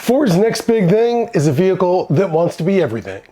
Ford's next big thing is a vehicle that wants to be everything.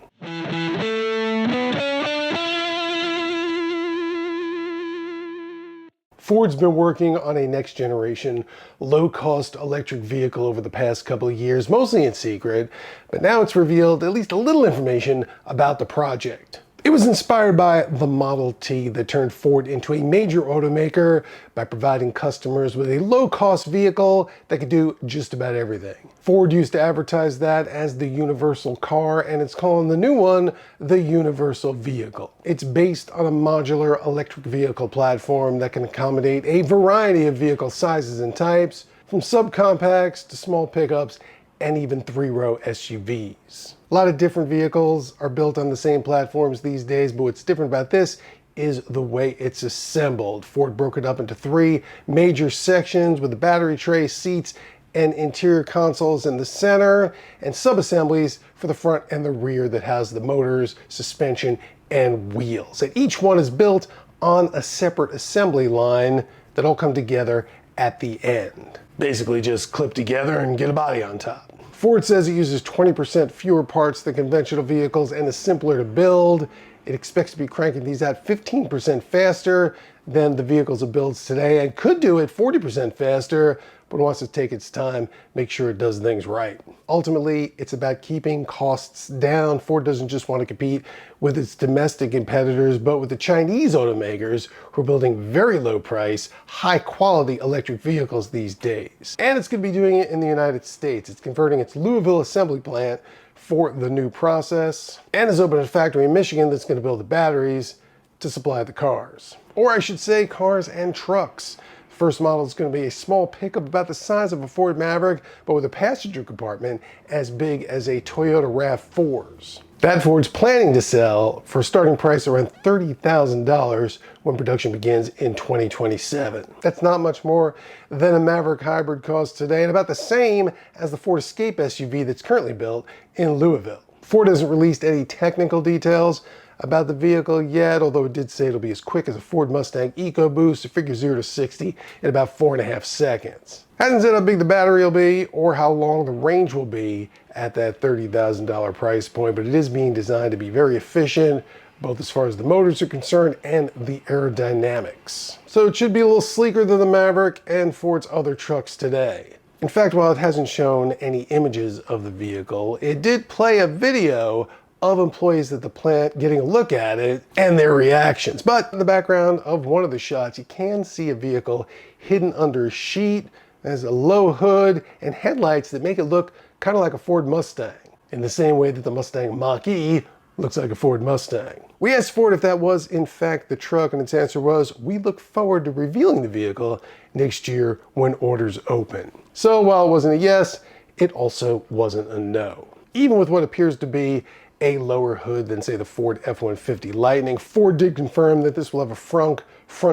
Ford's been working on a next generation, low-cost electric vehicle over the past couple of years, mostly in secret, but now it's revealed at least a little information about the project. It was inspired by the Model T that turned Ford into a major automaker by providing customers with a low-cost vehicle that could do just about everything. Ford used to advertise that as the universal car, and it's calling the new one the universal vehicle. It's based on a modular electric vehicle platform that can accommodate a variety of vehicle sizes and types, from subcompacts to small pickups and even three-row SUVs. A lot of different vehicles are built on the same platforms these days, but what's different about this is the way it's assembled. Ford broke it up into three major sections with the battery tray, seats, and interior consoles in the center, and sub-assemblies for the front and the rear that has the motors, suspension, and wheels. And each one is built on a separate assembly line that all come together at the end. Basically just clip together and get a body on top. Ford says it uses 20% fewer parts than conventional vehicles and is simpler to build. It expects to be cranking these out 15% faster than the vehicles it builds today, and could do it 40% faster, but wants to take its time, make sure it does things right. Ultimately, it's about keeping costs down. Ford doesn't just want to compete with its domestic competitors, but with the Chinese automakers who are building very low price, high quality electric vehicles these days. And it's going to be doing it in the United States. It's converting its Louisville assembly plant for the new process, and has opened a factory in Michigan that's going to build the batteries to supply the cars. Or I should say cars and trucks. First model is going to be a small pickup about the size of a Ford Maverick, but with a passenger compartment as big as a Toyota RAV4's. That Ford's planning to sell for a starting price around $30,000 when production begins in 2027. That's not much more than a Maverick hybrid costs today, and about the same as the Ford Escape SUV that's currently built in Louisville. Ford hasn't released any technical details about the vehicle yet, although it did say it'll be as quick as a Ford Mustang EcoBoost to figure 0 to 60 in about 4.5 seconds. Hasn't said how big the battery will be or how long the range will be at that $30,000 price point, but it is being designed to be very efficient, both as far as the motors are concerned and the aerodynamics. So it should be a little sleeker than the Maverick and Ford's other trucks today. In fact, while it hasn't shown any images of the vehicle, it did play a video of employees at the plant getting a look at it and their reactions. But in the background of one of the shots, you can see a vehicle hidden under a sheet. There's a low hood and headlights that make it look kind of like a Ford Mustang, in the same way that the Mustang Mach-E looks like a Ford Mustang. We asked Ford if that was in fact the truck, and its answer was, we look forward to revealing the vehicle next year when orders open. So while it wasn't a yes, it also wasn't a no. Even with what appears to be a lower hood than, say, the Ford F-150 Lightning, Ford did confirm that this will have a front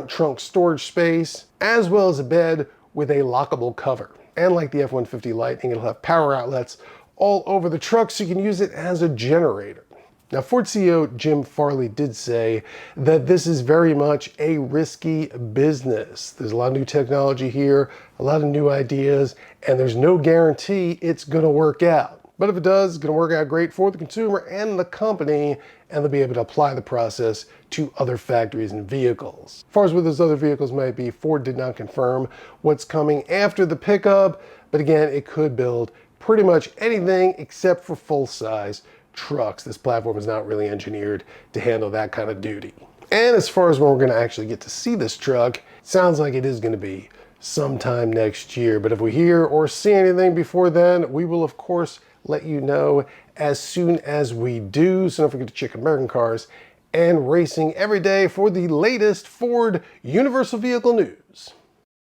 trunk storage space, as well as a bed with a lockable cover. And like the F-150 Lightning, it'll have power outlets all over the truck so you can use it as a generator. Now, Ford CEO Jim Farley did say that this is very much a risky business. There's a lot of new technology here, a lot of new ideas, and there's no guarantee it's going to work out. But if it does, it's going to work out great for the consumer and the company, and they'll be able to apply the process to other factories and vehicles. As far as what those other vehicles might be, Ford did not confirm what's coming after the pickup, but again, it could build pretty much anything except for full-size trucks. This platform is not really engineered to handle that kind of duty. And as far as when we're going to actually get to see this truck, it sounds like it is going to be sometime next year. But if we hear or see anything before then, we will of course let you know as soon as we do. So don't forget to check American Cars and Racing every day for the latest Ford Universal Vehicle news.